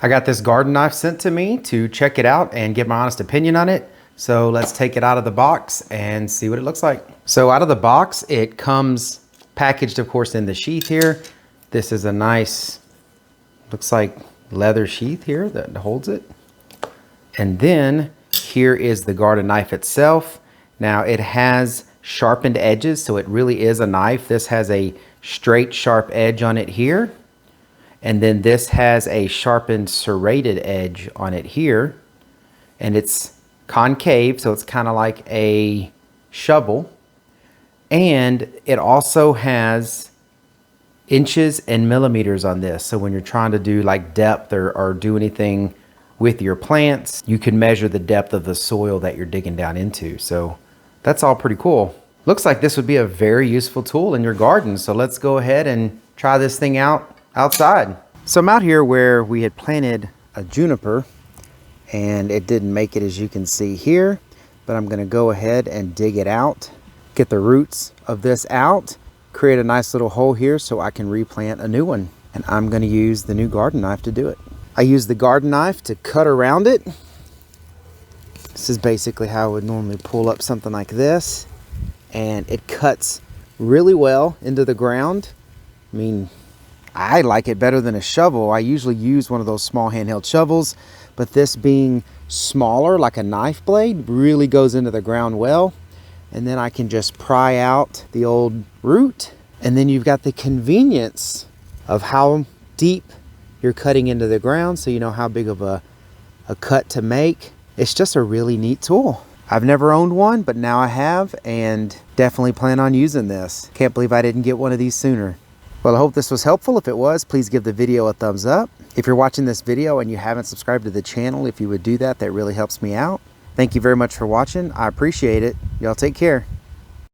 I got this garden knife sent to me to check it out and get my honest opinion on it. So let's take it out of the box and see what it looks like. So out of the box, it comes packaged, of course, in the sheath here. This is a nice, looks like leather sheath here that holds it. And then here is the garden knife itself. Now it has sharpened edges, so it really is a knife. This has a straight, sharp edge on it here. And then this has a sharpened serrated edge on it here. And it's concave, so it's kind of like a shovel. And it also has inches and millimeters on this. So when you're trying to do like depth or do anything with your plants, you can measure the depth of the soil that you're digging down into. So that's all pretty cool. Looks like this would be a very useful tool in your garden. So let's go ahead and try this thing out outside. So I'm out here where we had planted a juniper and it didn't make it, as you can see here, but I'm gonna go ahead and dig it out, get the roots of this out, create a nice little hole here so I can replant a new one. And I'm gonna use the new garden knife to do it. I use the garden knife to cut around it. This is basically how I would normally pull up something like this. And it cuts really well into the ground. I mean, I like it better than a shovel. I usually use one of those small handheld shovels, but this being smaller, like a knife blade, really goes into the ground well. And then I can just pry out the old root. And then you've got the convenience of how deep you're cutting into the ground, so you know how big of a cut to make. It's just a really neat tool. I've never owned one, but now I have, and definitely plan on using this. Can't believe I didn't get one of these sooner. Well, I hope this was helpful. If it was, please give the video a thumbs up. If you're watching this video and you haven't subscribed to the channel, if you would do that, that really helps me out. Thank you very much for watching. I appreciate it. Y'all take care.